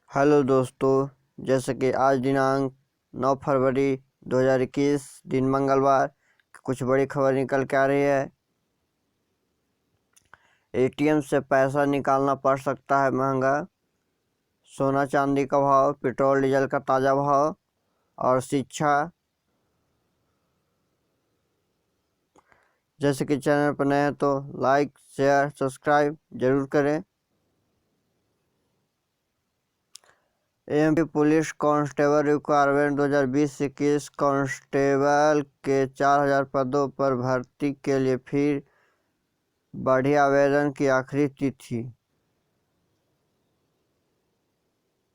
Hello दोस्तों, जैसे कि आज दिनांक 9 फरवरी 2021 दिन मंगलवार कुछ बड़ी खबर निकल के आ रही है। एटीएम से पैसा निकालना पड़ सकता है महंगा। सोना चांदी का भाव, पेट्रोल डीजल का ताज़ा भाव और शिक्षा। जैसे कि चैनल पर नए हैं तो लाइक शेयर सब्सक्राइब जरूर करें। MP police constable requirement 2020-21 constable के 4000 पदों पर भर्ती के लिए फिर बढ़ी आवेदन की आखिरी तिथि।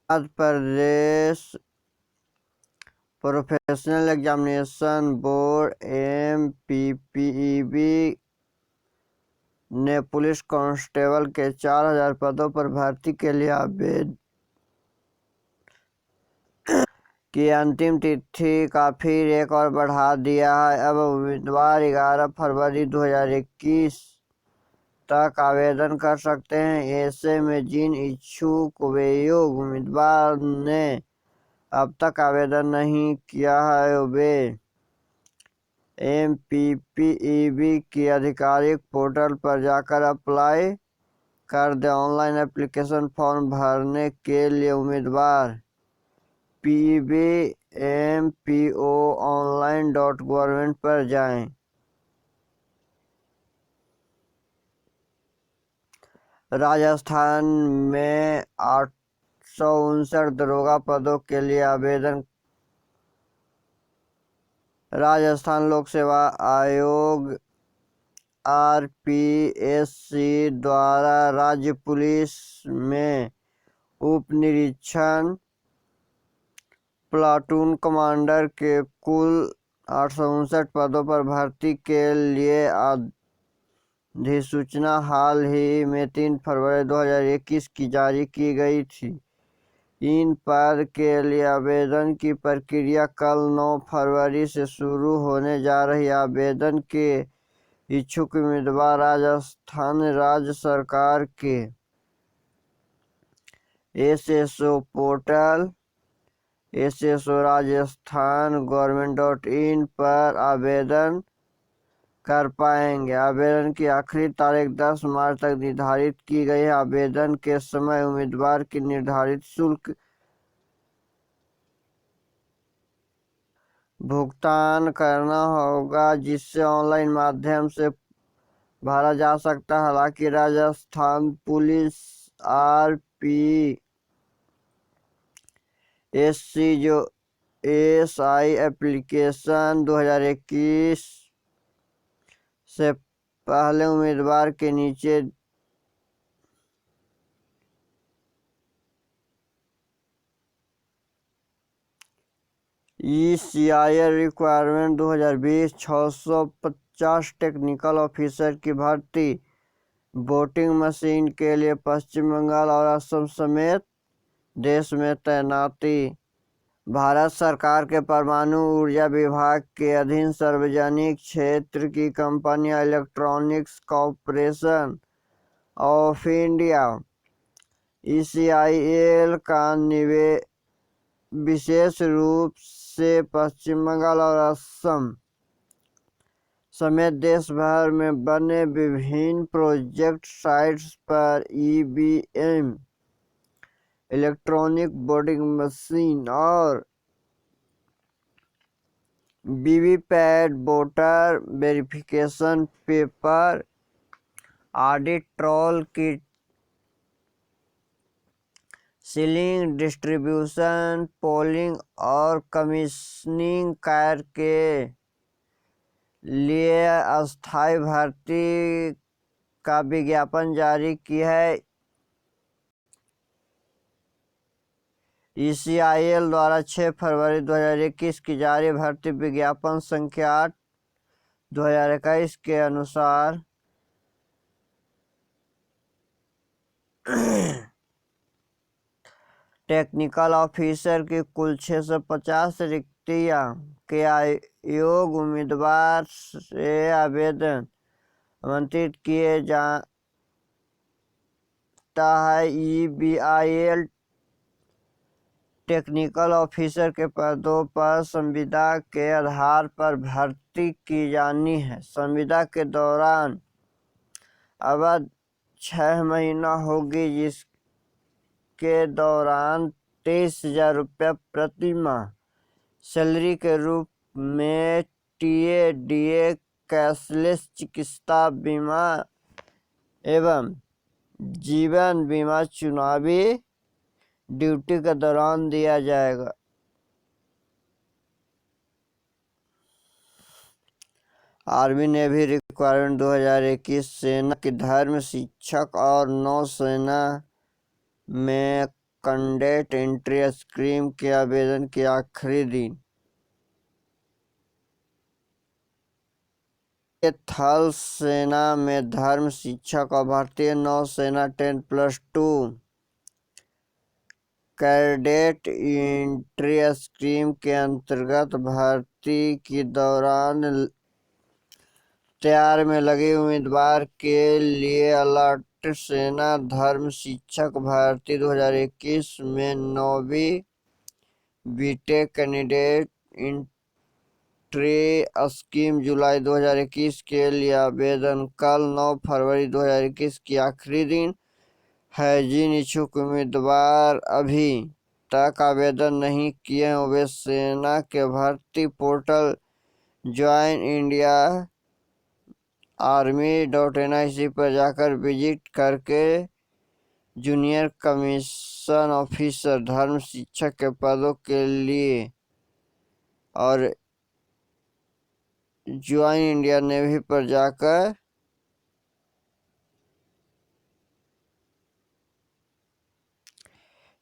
Madhya Pradesh professional examination board (MPPEB) ने पुलिस कांस्टेबल के 4000 पदों पर भर्ती के लिए आवेदन की अंतिम तिथि का फिर एक और बढ़ा दिया है। अब उम्मीदवार 11 फरवरी 2021 तक आवेदन कर सकते हैं। ऐसे में जिन इच्छुक योग्य उम्मीदवार ने अब तक आवेदन नहीं किया है वे MPPEB की आधिकारिक पोर्टल पर जाकर अप्लाई कर दें। ऑनलाइन एप्लीकेशन फॉर्म भरने के लिए उम्मीदवार pbmpoonline.government पर जाएं। राजस्थान में 859 दरोगा पदों के लिए आवेदन। राजस्थान लोक सेवा आयोग RPSC द्वारा राज्य पुलिस में उप निरीक्षण प्लाटून कमांडर के कुल 859 पदों पर भर्ती के लिए अधिसूचना हाल ही में 3 फरवरी 2021 की जारी की गई थी। इन पद के लिए आवेदन की प्रक्रिया कल 9 फरवरी से शुरू होने जा रही। आवेदन के इच्छुक उम्मीदवार राजस्थान राज्य सरकार के SSO portal SSO Rajasthan government.in पर आवेदन कर पाएंगे। आवेदन की आखिरी तारीख 10 मार्च तक निर्धारित की गई है। आवेदन के समय उम्मीदवार की निर्धारित शुल्क भुगतान करना होगा, जिससे ऑनलाइन माध्यम से भरा जा सकता है। हालांकि राजस्थान पुलिस RPSC जो SI एप्लीकेशन 2021 से पहले उम्मीदवार के नीचे ECIL रिक्वायरमेंट 2020 650 टेक्निकल ऑफिसर की भर्ती। वोटिंग मशीन के लिए पश्चिम बंगाल और असम समेत देश में तैनाती। भारत सरकार के परमाणु ऊर्जा विभाग के अधीन सार्वजनिक क्षेत्र की कंपनियां electronics corporation of India ECIL का विशेष रूप से पश्चिम बंगाल और असम समेत देश भर में बने विभिन्न प्रोजेक्ट साइट्स पर EVM इलेक्ट्रॉनिक वोटिंग मशीन और VVPAT voter verification paper audit trail की सीलिंग डिस्ट्रीब्यूशन पोलिंग और कमीशनिंग कार्य के लिए अस्थायी भर्ती का विज्ञापन जारी की है। ECIL द्वारा 6 फरवरी 2021 की जारी भर्ती विज्ञापन संख्या 8/2021 के अनुसार टेक्निकल ऑफिसर की कुल 650 रिक्तियां के योग्य उम्मीदवार से आवेदन आमंत्रित किए जाता है। EBIL टेक्निकल ऑफिसर के पदों पर संविदा के आधार पर भर्ती की जानी है। संविदा के दौरान अवधि 6 महीना होगी, जिसके दौरान 23,000 रुपये प्रति माह सैलरी के रूप में टीए, डीए, कैशलेस चिकित्सा बीमा एवं जीवन बीमा चुनावी ड्यूटी के दौरान दिया जाएगा। आर्मी नेवी रिक्वायरमेंट 2021 सेना की धर्म शिक्षक और नौसेना में कैडेट एंट्री स्कीम के आवेदन की आखिरी दिन। थल सेना में धर्म शिक्षक और भारतीय नौसेना 10+2 कैडेट एंट्री स्कीम के अंतर्गत भर्ती के दौरान तैयार में लगे उम्मीदवार के लिए अलर्ट सेना धर्म शिक्षक भर्ती 2021 में 9वीं बीटेक कैंडिडेट एंट्री स्कीम जुलाई 2021 के लिए आवेदन कल 9 फरवरी 2021 की आखिरी दिन है। जिन इच्छुक उम्मीदवार अभी तक आवेदन नहीं किए हैं वे सेना के भर्ती पोर्टल ज्वाइन इंडिया army.nic पर जाकर विजिट करके जूनियर कमीशन ऑफिसर धर्म शिक्षक के पदों के लिए और ज्वाइन इंडिया नेवी पर जाकर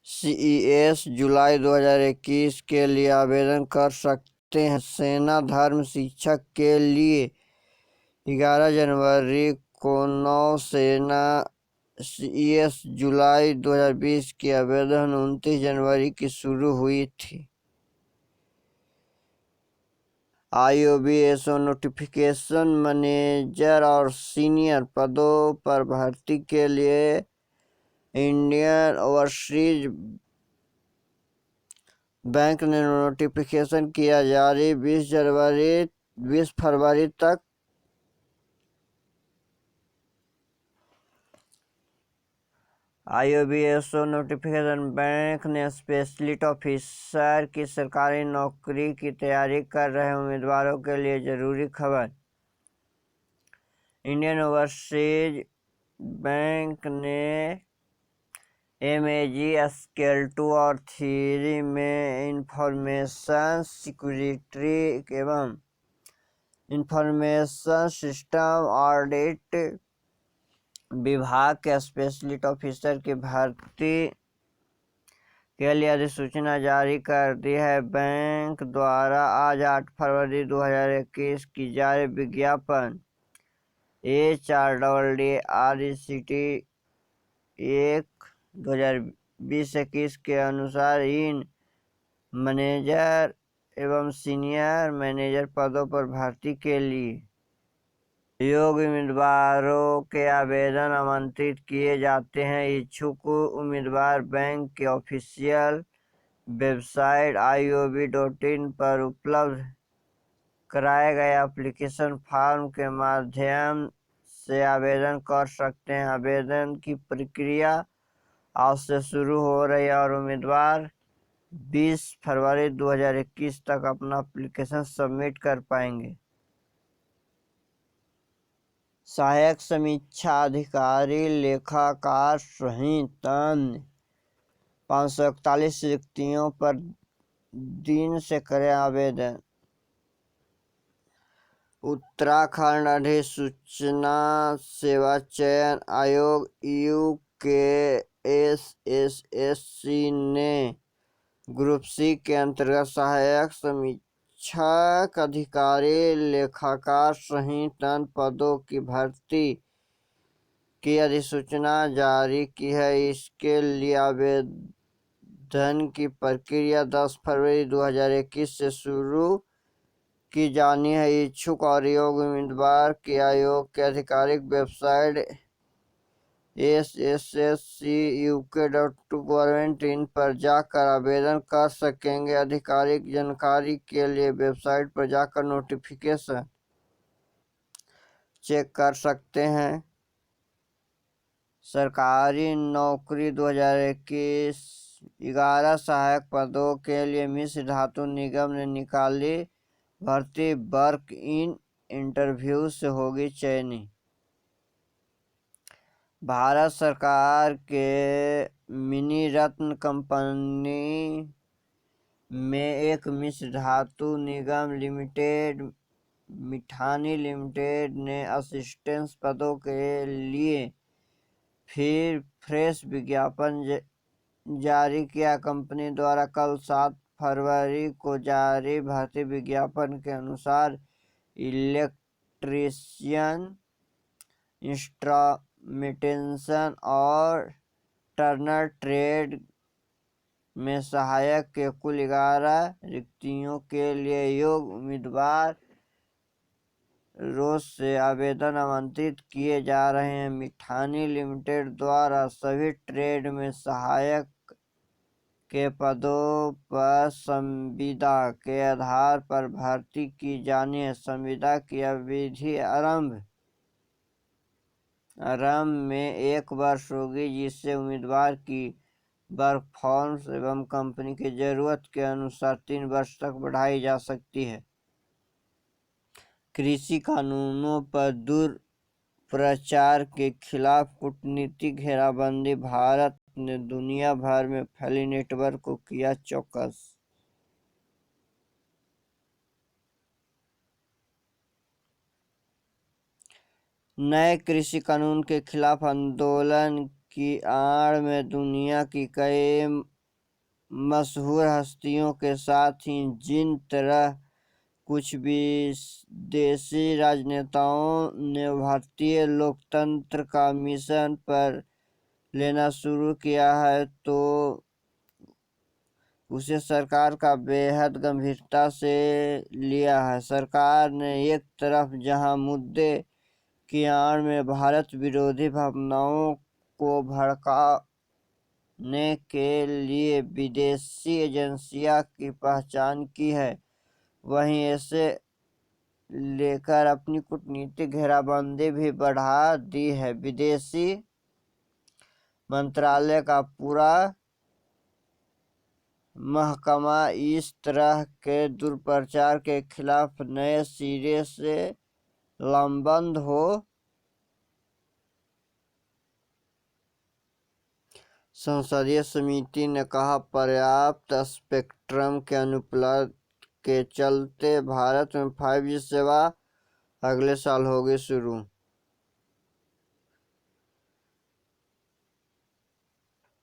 CES जुलाई 2021 के लिए आवेदन कर सकते हैं। सेना धर्म शिक्षक के लिए 11 जनवरी को नौसेना CES जुलाई 2020 की आवेदन 29 जनवरी की शुरू हुई थी। IOBSO नोटिफिकेशन मैनेजर और सीनियर पदों पर भर्ती के लिए इंडियन ओवरसीज बैंक ने नोटिफिकेशन किया जारी 20 फरवरी तक। IOBSO नोटिफिकेशन बैंक ने स्पेशलिस्ट ऑफिसर की सरकारी नौकरी की तैयारी कर रहे उम्मीदवारों के लिए जरूरी खबर। इंडियन ओवरसीज बैंक ने MAG स्केल 2 और 3 में इंफॉर्मेशन सिक्योरिटी एवं इंफॉर्मेशन सिस्टम ऑडिट विभाग के स्पेशलिस्ट ऑफिसर की भर्ती के लिए अधिसूचना जारी कर दी है। बैंक द्वारा आज 8 फरवरी 2021 की जारी विज्ञापन HRDDRECT 1/2021 के अनुसार इन मैनेजर एवं सीनियर मैनेजर पदों पर भर्ती के लिए योग्य उम्मीदवारों के आवेदन आमंत्रित किए जाते हैं। इच्छुक उम्मीदवार बैंक के ऑफिशियल वेबसाइट iob.in पर उपलब्ध कराए गए एप्लीकेशन फॉर्म के माध्यम से आवेदन कर सकते हैं। आवेदन की प्रक्रिया आज से शुरू हो रही है और उम्मीदवार 20 फरवरी 2021 तक अपना एप्लीकेशन सबमिट कर पाएंगे। सहायक समीक्षा अधिकारी, लेखाकार सहित अन्य 541 रिक्तियों पर दिन से करें आवेदन। उत्तराखंड अधिसूचना सेवा चयन आयोग UKSSSC ने ग्रुप C के अंतर्गत सहायक समीक्षक अधिकारी, लेखाकार सहित अन्य पदों की भर्ती की अधिसूचना जारी की है। इसके लिए आवेदन की प्रक्रिया 10 फरवरी 2021 से शुरू की जानी है। इच्छुक और योग्य उम्मीदवार की आयोग के आधिकारिक वेबसाइट sscuk.gov.in पर जाकर आवेदन कर सकेंगे। आधिकारिक जानकारी के लिए वेबसाइट पर जाकर नोटिफिकेशन चेक कर सकते हैं। सरकारी नौकरी 2021 11 सहायक पदों के लिए मिश्र धातु निगम ने निकाली भर्ती। वर्क इन इंटरव्यू से होगी चयनी। भारत सरकार के मिनी रत्न कंपनी में एक मिश्र धातु निगम लिमिटेड मिठानी लिमिटेड ने असिस्टेंट पदों के लिए फिर फ्रेश विज्ञापन जारी किया। कंपनी द्वारा कल 7 फरवरी को जारी भर्ती विज्ञापन के अनुसार इलेक्ट्रीशियन, इंस्ट्रूमेंटेशन और टर्नर ट्रेड में सहायक के कुल 11 रिक्तियों के लिए योग्य उम्मीदवार रोज से आवेदन आमंत्रित किए जा रहे हैं। मिठानी लिमिटेड द्वारा सभी ट्रेड में सहायक के पदों पर संविदा के आधार पर भर्ती की जानी है। संविदा की अवधि आरंभ में 1 वर्ष होगी, जिससे उम्मीदवार की परफॉर्मेंस एवं कंपनी की जरूरत के अनुसार 3 वर्ष तक बढ़ाई जा सकती है। कृषि कानूनों पर दुष्प्रचार के खिलाफ कूटनीतिक घेराबंदी। भारत ने दुनिया भर में फैली नेटवर्क को किया चौकस। नए कृषि कानून के खिलाफ आंदोलन की आड़ में दुनिया की कई मशहूर हस्तियों के साथ ही जिन तरह कुछ विदेशी राजनेताओं ने भारतीय लोकतंत्र का मिशन पर लेना शुरू किया है, तो उसे सरकार का बेहद गंभीरता से लिया है। सरकार ने एक तरफ जहां मुद्दे की आड़ में भारत विरोधी भावनाओं को भड़काने के लिए विदेशी एजेंसियों की पहचान की है, वहीं ऐसे लेकर अपनी कूटनीतिक घेराबंदी भी बढ़ा दी है। विदेशी मंत्रालय का पूरा महकमा इस तरह के दुष्प्रचार के खिलाफ नए सिरे से लामबंद हो। संसदीय समिति ने कहा, पर्याप्त स्पेक्ट्रम के अनुपलब्ध के चलते भारत में 5G सेवा अगले साल होगी शुरू।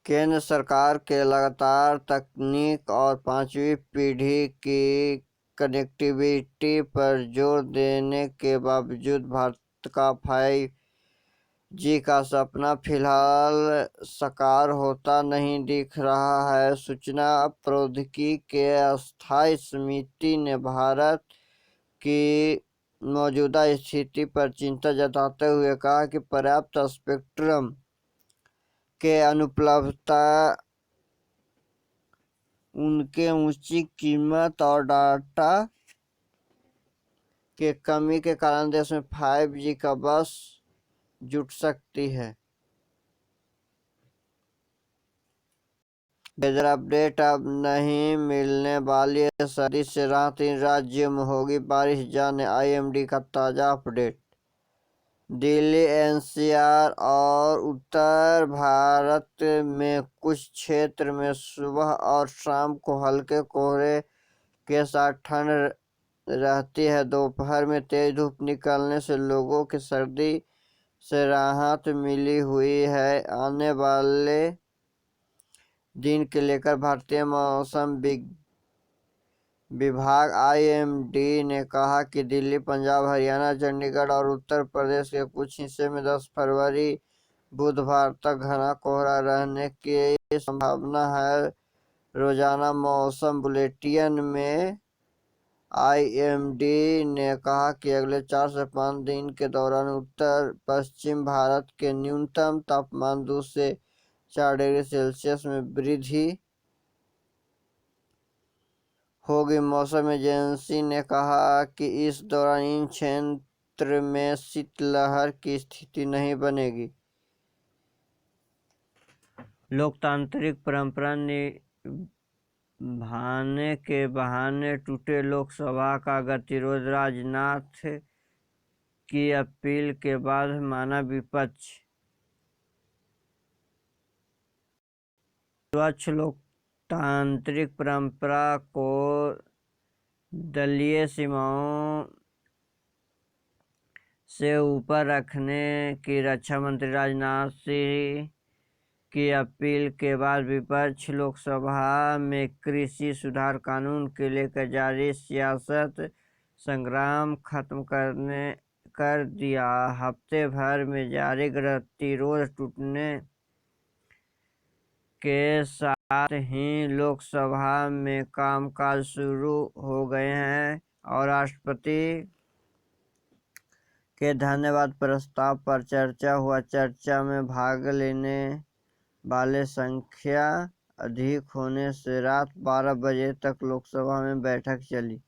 केंद्र सरकार के लगातार तकनीक और 5वीं पीढ़ी की कनेक्टिविटी पर जोर देने के बावजूद भारत का 5G का सपना फिलहाल साकार होता नहीं दिख रहा है। सूचना प्रौद्योगिकी के अस्थायी समिति ने भारत की मौजूदा स्थिति पर चिंता जताते हुए कहा कि पर्याप्त स्पेक्ट्रम के अनुपलब्धता, उनके ऊंची कीमत और डाटा के कमी के कारण देश में 5G का बस जुट सकती है। वेदर अपडेट अब नहीं मिलने वाली है सर्दी से राहत, 3 राज्यों में होगी बारिश, जाने IMD का ताजा अपडेट। दिल्ली, NCR और उत्तर भारत में कुछ क्षेत्र में सुबह और शाम को हल्के कोहरे के साथ ठंड रहती है। दोपहर में तेज धूप निकलने से लोगों की सर्दी से राहत मिली हुई है। आने वाले दिन के लेकर भारतीय मौसम विभाग IMD ने कहा कि दिल्ली, पंजाब, हरियाणा, चंडीगढ़ और उत्तर प्रदेश के कुछ हिस्से में 10 फरवरी बुधवार तक घना कोहरा रहने की संभावना है। रोजाना मौसम बुलेटिन में आईएमडी ने कहा कि अगले 4 से 5 दिन के दौरान उत्तर पश्चिम भारत के न्यूनतम तापमान 2 से 4 डिग्री सेल्सियस में वृद्धि होगी। मौसम एजेंसी ने कहा कि इस दौरान इन क्षेत्र में शीतलहर की स्थिति नहीं बनेगी। लोकतांत्रिक परंपरा निभाने के बहाने टूटे लोकसभा का गतिरोध, राजनाथ की अपील के बाद माना विपक्ष। स्वच्छ लोकतांत्रिक परंपरा को दलीय सीमाओं से ऊपर रखने की रक्षा मंत्री राजनाथ सिंह की अपील के बाद विपक्ष लोकसभा में कृषि सुधार कानून के लेकर जारी सियासत संग्राम खत्म कर दिया। हफ्ते भर में जारी गतिरोध टूटने के साथ ही लोकसभा में कामकाज शुरू हो गए हैं और राष्ट्रपति के धन्यवाद प्रस्ताव पर चर्चा हुआ। चर्चा में भाग लेने वाले संख्या अधिक होने से रात 12 बजे तक लोकसभा में बैठक चली।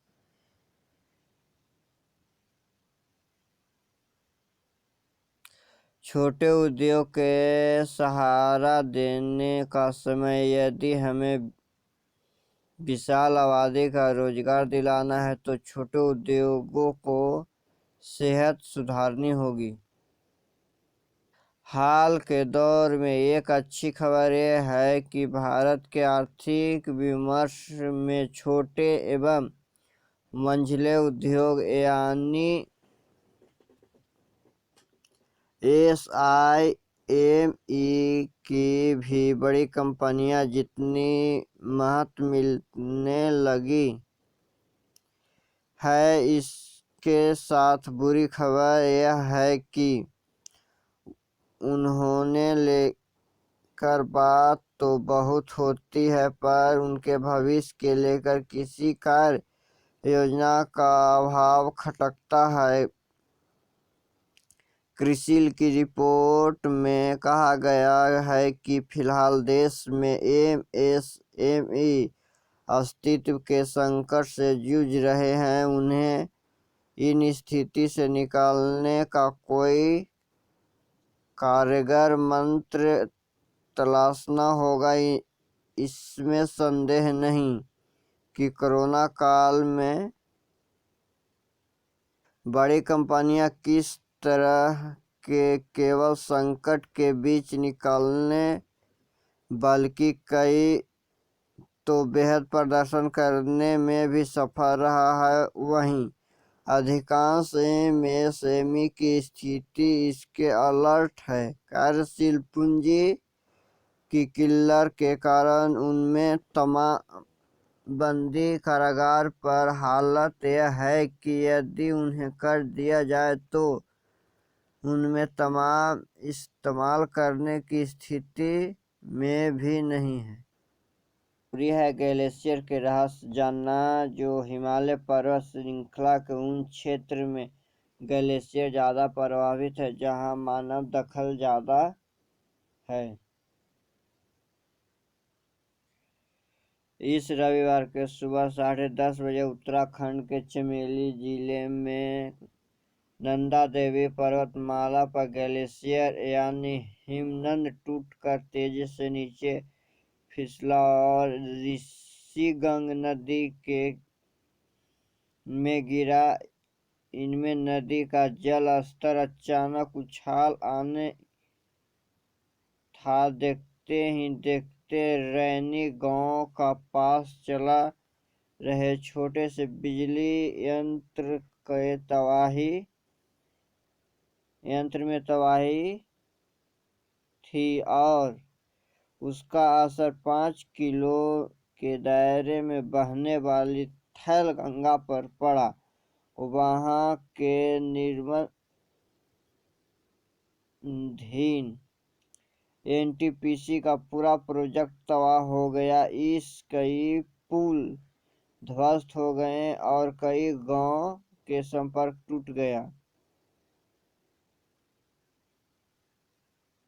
छोटे उद्योग के सहारा देने का समय। यदि हमें विशाल आबादी का रोजगार दिलाना है तो छोटे उद्योगों को सेहत सुधारनी होगी। हाल के दौर में एक अच्छी खबर यह है कि भारत के आर्थिक विमर्श में छोटे एवं मंझले उद्योग यानी एसआईएमई की भी बड़ी कंपनियां जितनी महत्व मिलने लगी है। इसके साथ बुरी खबर यह है कि उन्होंने लेकर बात तो बहुत होती है पर उनके भविष्य के लेकर किसी कार्य योजना का अभाव खटकता है। क्रिसिल की रिपोर्ट में कहा गया है कि फिलहाल देश में एमएसएमई अस्तित्व के संकट से जूझ रहे हैं। उन्हें इन स्थिति से निकालने का कोई कारगर मंत्र तलाशना होगा। इसमें संदेह नहीं कि कोरोना काल में बड़ी कंपनियां किस तरह के केवल संकट के बीच निकालने बल्कि कई तो बेहद प्रदर्शन करने में भी सफल रहा है। वहीं अधिकांश एमएसएमई की स्थिति इसके अलर्ट है। कार्यशील पूंजी की किल्लत के कारण उनमें बंदी कारागार पर हालत यह है कि यदि उन्हें कर दिया जाए तो उनमें इस्तेमाल करने की स्थिति में भी नहीं है। पूरी है ग्लेशियर के रहस्य जानना। जो हिमालय पर्वत श्रृंखला के उन क्षेत्र में ग्लेशियर ज़्यादा प्रभावित है जहां मानव दखल ज़्यादा है। इस रविवार के सुबह 10:30 बजे उत्तराखंड के चमोली जिले में नंदा देवी पर्वतमाला पर ग्लेशियर यानी हिमनद टूटकर तेजी से नीचे फिसला और ऋषिगंगा नदी में गिरा। इनमें नदी का जल स्तर अचानक उछाल आने था। देखते ही देखते रैनी गांव का पास चला रहे छोटे से बिजली यंत्र में तबाही थी और उसका असर 5 किलो के दायरे में बहने वाली थैल गंगा पर पड़ा। वहां के निर्माणाधीन एनटीपीसी का पूरा प्रोजेक्ट तबाह हो गया। इस कई पुल ध्वस्त हो गए और कई गांव के संपर्क टूट गया।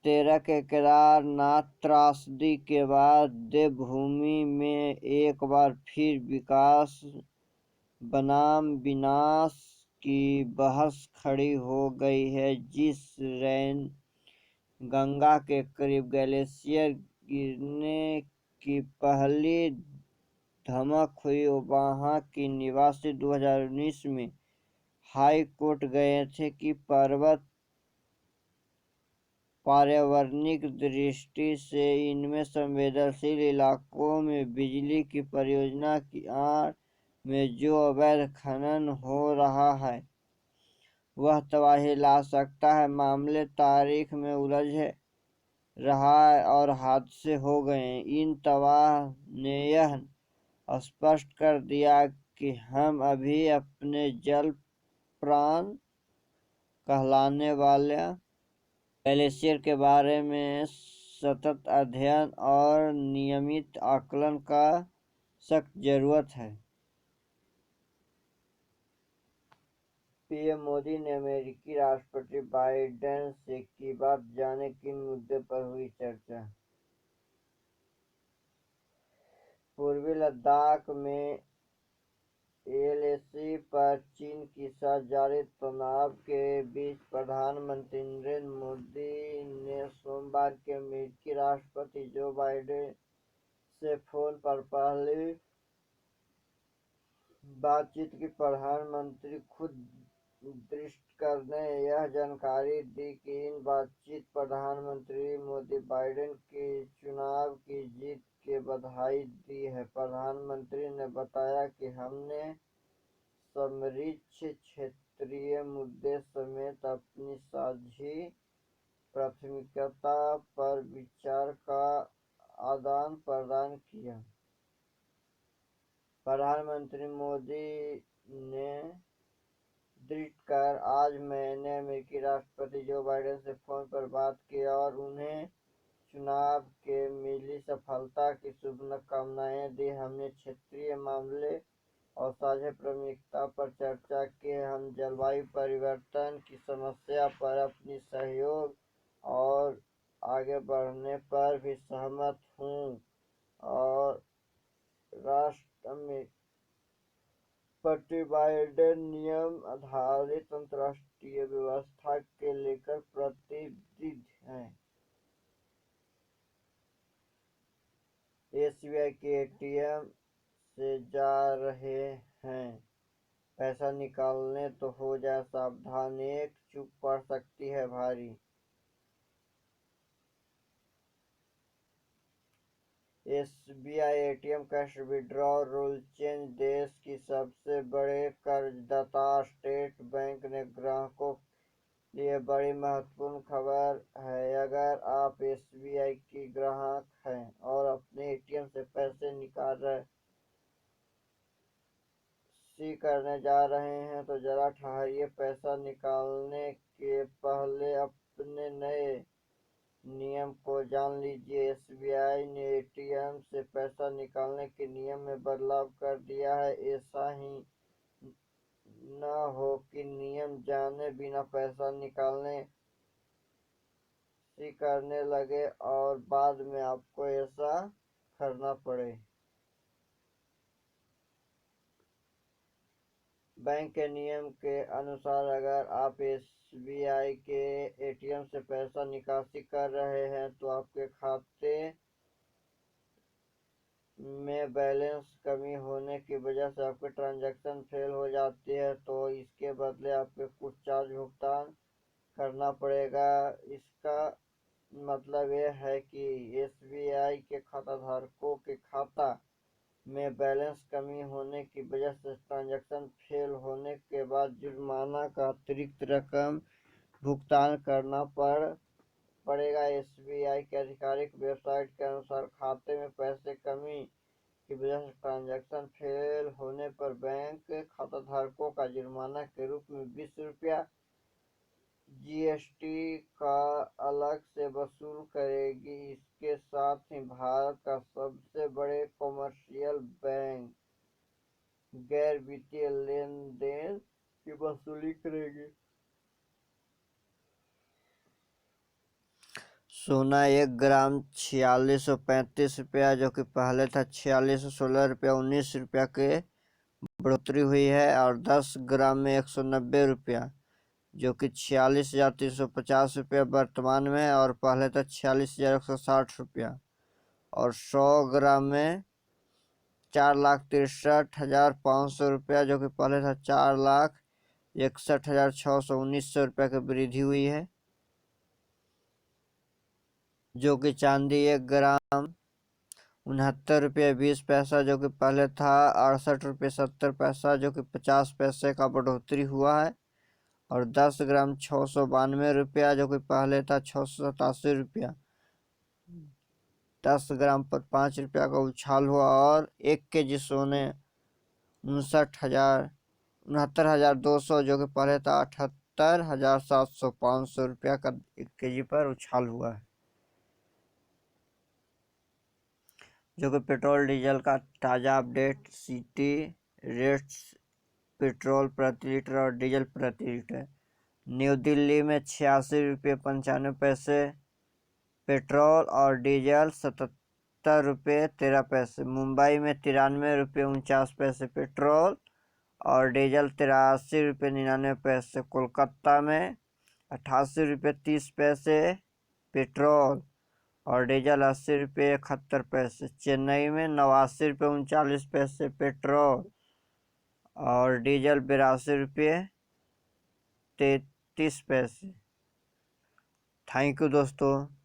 13 के केदारनाथ त्रासदी के बाद देवभूमि में एक बार फिर विकास बनाम विनाश की बहस खड़ी हो गई है। जिस रैन गंगा के करीब ग्लेशियर गिरने की पहली धमक हुई, वहां के निवासी 2019 में हाई कोर्ट गए थे कि पर्वत पर्यावरणिक दृष्टि से इनमें संवेदनशील इलाकों में बिजली की परियोजना की आड़ में जो अवैध खनन हो रहा है वह तबाही ला सकता है। मामले तारीख में उलझ रहा है और हादसे हो गए। इन तबाह ने यह स्पष्ट कर दिया कि हम अभी अपने जल प्राण कहलाने वाले ग्लेशियर के बारे में सतत अध्ययन और नियमित आकलन का सख्त जरूरत है। पीएम मोदी ने अमेरिकी राष्ट्रपति बाइडेन से की बात, जाने किन मुद्दे पर हुई चर्चा। पूर्वी लद्दाख में एलएसी पर चीन के साथ जारी तनाव के बीच प्रधानमंत्री नरेंद्र मोदी ने सोमवार को अमेरिकी राष्ट्रपति जो बाइडेन से फोन पर पहली बातचीत की। प्रधानमंत्री खुद दृष्टिकर ने यह जानकारी दी कि इन बातचीत प्रधानमंत्री मोदी बाइडेन की चुनाव की जीत के बधाई दी है। प्रधानमंत्री ने बताया कि हमने समृद्ध क्षेत्रीय मुद्दे समेत अपनी साझी प्राथमिकता पर विचार का आदान प्रदान किया। प्रधानमंत्री मोदी ने दृढ़कर आज मैंने अमेरिकी राष्ट्रपति जो बाइडेन से फोन पर बात की और उन्हें चुनाव के मिली सफलता की शुभकामनाएं दी। हमने क्षेत्रीय मामले और साझा प्राथमिकता पर चर्चा की। हम जलवायु परिवर्तन की समस्या पर अपनी सहयोग और आगे बढ़ने पर भी सहमत हूँ और राष्ट्रपति बाइडेन नियम आधारित अंतर्राष्ट्रीय व्यवस्था के लेकर प्रतिबद्ध हैं। एसबीआई के एटीएम से जा रहे हैं पैसा निकालने तो हो जाए सावधान, एक चूक पड़ सकती है भारी। SBI ATM cash withdrawal rule change. देश की सबसे बड़े कर्जदाता स्टेट बैंक ने ग्राहकों के लिए बड़ी महत्वपूर्ण खबर है। अगर आप एसबीआई की ग्राहक हैं और अपने एटीएम से पैसे निकासी करने जा रहे हैं तो जरा ठहरिए। पैसा निकालने के पहले अपने नए नियम को जान लीजिए। एसबीआई ने एटीएम से पैसा निकालने के नियम में बदलाव कर दिया है। ऐसा ही न हो कि नियम जाने बिना पैसा निकालने करने लगे और बाद में आपको ऐसा करना पड़े। बैंक के नियम के अनुसार अगर आप एसबीआई के एटीएम से पैसा निकासी कर रहे हैं तो आपके खाते में बैलेंस कमी होने की वजह से आपकी ट्रांजैक्शन फेल हो जाती है तो इसके बदले आपको कुछ चार्ज भुगतान करना पड़ेगा। इसका मतलब यह है कि एसबीआई के खाताधारकों के खाता में बैलेंस कमी होने की वजह से ट्रांजैक्शन फेल होने के बाद जुर्माना का अतिरिक्त रकम भुगतान करना पड़ेगा। एसबीआई की आधिकारिक वेबसाइट के अनुसार खाते में पैसे कमी की वजह से ट्रांजैक्शन फेल होने पर बैंक खाताधारकों का जुर्माना के रूप में ₹20 जीएसटी का अलग से वसूल करेगी। इसके साथ ही भारत का सबसे बड़े कॉमर्शियल बैंक गैर वित्तीय लेन देन की वसूली करेगी। सोना 1 ग्राम 4635 जो कि पहले था 4616 रुपया 19 रुपया के बढ़ोतरी हुई है। और 10 ग्राम में 190 रुपया जो कि 46,350 रुपया वर्तमान में, और पहले था 46,160 रुपया। और 100 ग्राम में 4,63,500 रुपया जो कि पहले था 4,61,619 रुपया की वृद्धि हुई है। जो कि चांदी 1 ग्राम 69 रुपया 20 पैसा जो कि पहले था 68 रुपये 70 पैसा जो कि 50 पैसे का बढ़ोतरी हुआ है। और 10 ग्राम 692 रुपया जो कि पहले था 687 रुपया। 10 ग्राम पर 5 रुपया का उछाल हुआ। और 1 kg सोने 69,200 जो कि पहले था 78,700 रुपया का 1 kg पर उछाल हुआ है। जो कि पेट्रोल डीजल का ताज़ा अपडेट सिटी रेट्स पेट्रोल प्रति लीटर और डीजल प्रति लीटर। न्यू दिल्ली में 86 रुपये 95 पैसे पेट्रोल और डीजल 77 रुपये 13 पैसे। मुंबई में 93 रुपये 49 पैसे पेट्रोल और डीजल 83 रुपये 99 पैसे। कोलकाता में 88 रुपये 30 पैसे पेट्रोल और डीजल 80 रुपये 71 पैसे। चेन्नई में 89 रुपये 39 पैसे पेट्रोल और डीजल 82 रुपये 33 पैसे। थैंक यू दोस्तों।